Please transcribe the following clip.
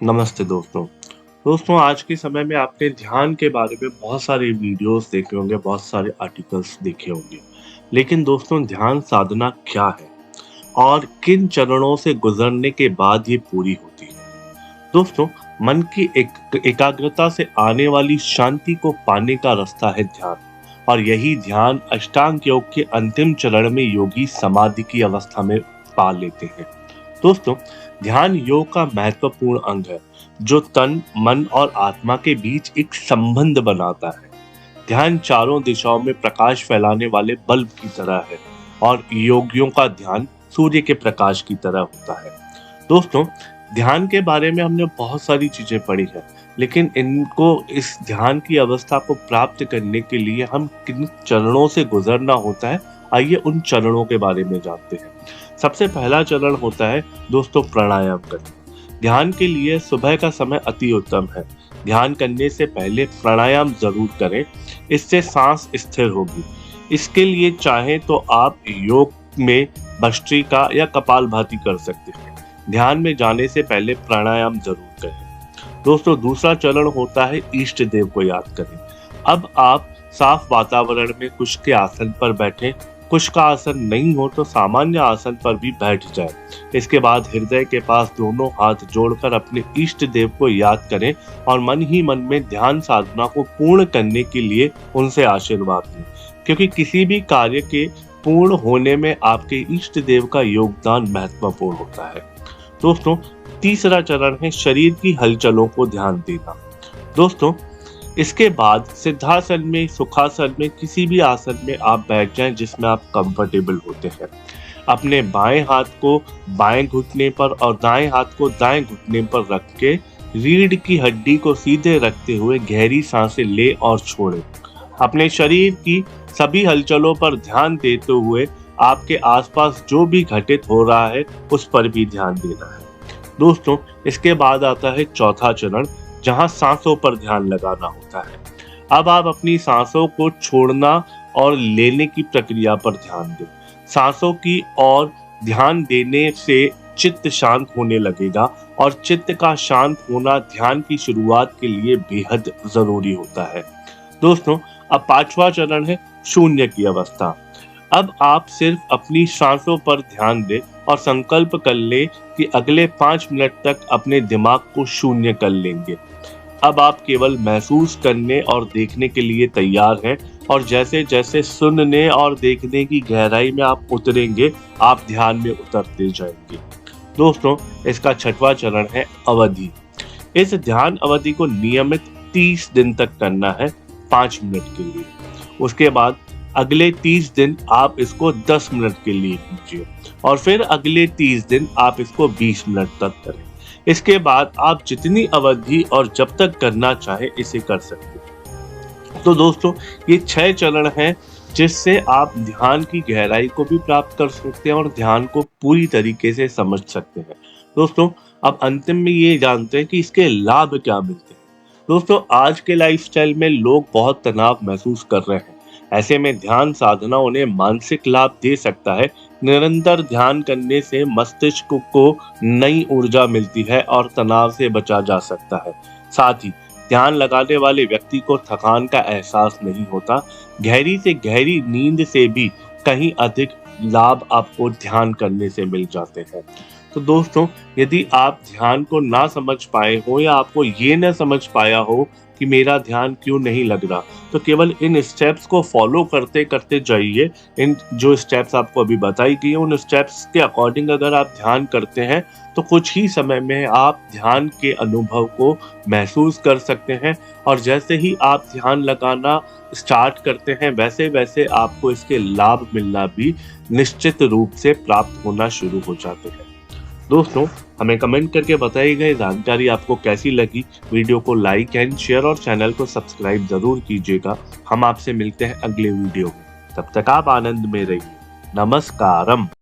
नमस्ते दोस्तों आज के समय में आपने ध्यान के बारे में बहुत सारे वीडियोस देखे होंगे, बहुत सारे आर्टिकल्स देखे होंगे। लेकिन दोस्तों ध्यान साधना क्या है और किन चरणों से गुजरने के बाद ये पूरी होती है? दोस्तों, मन की एकाग्रता से आने वाली शांति को पाने का रास्ता है ध्यान। और यही ध्यान अष्टांग योग के अंतिम चरण में योगी समाधि की अवस्था में पा लेते हैं। दोस्तों, ध्यान योग का महत्वपूर्ण अंग है जो तन, मन और आत्मा के बीच एक संबंध बनाता है। ध्यान चारों दिशाओं में प्रकाश फैलाने वाले बल्ब की तरह है और योगियों का ध्यान सूर्य के प्रकाश की तरह होता है। दोस्तों, ध्यान के बारे में हमने बहुत सारी चीजें पढ़ी है, लेकिन इस ध्यान की अवस्था को प्राप्त करने के लिए हम किन चरणों से गुजरना होता है, आइए उन चरणों के बारे में जानते हैं। सबसे पहला चरण होता है दोस्तों प्राणायाम करना। ध्यान के लिए सुबह का समय अति उत्तम है। ध्यान करने से पहले प्राणायाम जरूर करें, इससे सांस स्थिर होगी। इसके लिए चाहे तो आप योग में भस्त्रिका या कपालभाति कर सकते हैं। ध्यान में जाने से पहले प्राणायाम जरूर करें। दोस्तों, दूसरा चरण होता है इष्ट देव को याद करें। अब आप साफ वातावरण में कुश के आसन पर बैठें। कुश का आसन नहीं हो तो सामान्य आसन पर भी बैठ जाए। इसके बाद हृदय के पास दोनों हाथ जोड़कर अपने इष्ट देव को याद करें और मन ही मन में ध्यान साधना को पूर्ण करने के लिए उनसे आशीर्वाद लें, क्योंकि किसी भी कार्य के पूर्ण होने में आपके इष्ट देव का योगदान महत्वपूर्ण होता है। दोस्तों, तीसरा चरण है शरीर की हलचलों को ध्यान देना। दोस्तों, इसके बाद सिद्धासन में, सुखासन में, किसी भी आसन में आप बैठ जाएं जिसमें आप कंफर्टेबल होते हैं। अपने बाएं हाथ को बाएं घुटने पर और दाएं हाथ को दाएं घुटने पर रख के रीढ़ की हड्डी को सीधे रखते हुए गहरी सांसें ले और छोड़ें। अपने शरीर की सभी हलचलों पर ध्यान देते हुए आपके आसपास जो भी घटित हो रहा है उस पर भी ध्यान देना है। दोस्तों, इसके बाद आता है चौथा चरण, जहां सांसों पर ध्यान लगाना होता है। अब आप अपनी सांसों को छोड़ना और लेने की प्रक्रिया पर ध्यान दें। सांसों की ओर ध्यान देने से चित्त शांत होने लगेगा और चित्त का शांत होना ध्यान की शुरुआत के लिए बेहद जरूरी होता है। दोस्तों, अब पांचवा चरण है शून्य की अवस्था। अब आप सिर्फ अपनी सांसों पर ध्यान दें और संकल्प कर ले कि अगले 5 मिनट तक अपने दिमाग को शून्य कर लेंगे। अब आप केवल महसूस करने और देखने के लिए तैयार हैं और जैसे जैसे सुनने और देखने की गहराई में आप उतरेंगे, आप ध्यान में उतरते जाएंगे। दोस्तों, इसका छठवां चरण है अवधि। इस ध्यान अवधि को नियमित 30 दिन तक करना है, 5 मिनट के लिए। उसके बाद अगले 30 दिन आप इसको 10 मिनट के लिए कीजिए और फिर अगले 30 दिन आप इसको 20 मिनट तक करें। इसके बाद आप जितनी अवधि और जब तक करना चाहे इसे कर सकते हैं। तो दोस्तों, ये 6 चरण हैं जिससे आप ध्यान की गहराई को भी प्राप्त कर सकते हैं और ध्यान को पूरी तरीके से समझ सकते हैं। दोस्तों, अब अंतिम में ये जानते हैं कि इसके लाभ क्या मिलते हैं। दोस्तों, आज के लाइफस्टाइल में लोग बहुत तनाव महसूस कर रहे हैं। ऐसे में ध्यान साधना उन्हें मानसिक लाभ दे सकता है। निरंतर ध्यान करने से मस्तिष्क को नई ऊर्जा मिलती है और तनाव से बचा जा सकता है। साथ ही ध्यान लगाने वाले व्यक्ति को थकान का एहसास नहीं होता। गहरी से गहरी नींद से भी कहीं अधिक लाभ आपको ध्यान करने से मिल जाते हैं। तो दोस्तों, यदि आप ध्यान को ना समझ पाए हो या आपको ये ना समझ पाया हो कि मेरा ध्यान क्यों नहीं लग रहा, तो केवल इन स्टेप्स को फॉलो करते करते जाइए। इन जो स्टेप्स आपको अभी बताई गई है, उन स्टेप्स के अकॉर्डिंग अगर आप ध्यान करते हैं तो कुछ ही समय में आप ध्यान के अनुभव को महसूस कर सकते हैं। और जैसे ही आप ध्यान लगाना स्टार्ट करते हैं, वैसे वैसे आपको इसके लाभ मिलना भी निश्चित रूप से प्राप्त होना शुरू हो जाते हैं। दोस्तों, हमें कमेंट करके बताई गई जानकारी आपको कैसी लगी। वीडियो को लाइक एंड शेयर और चैनल को सब्सक्राइब जरूर कीजिएगा। हम आपसे मिलते हैं अगले वीडियो में। तब तक आप आनंद में रहिए। नमस्कारम।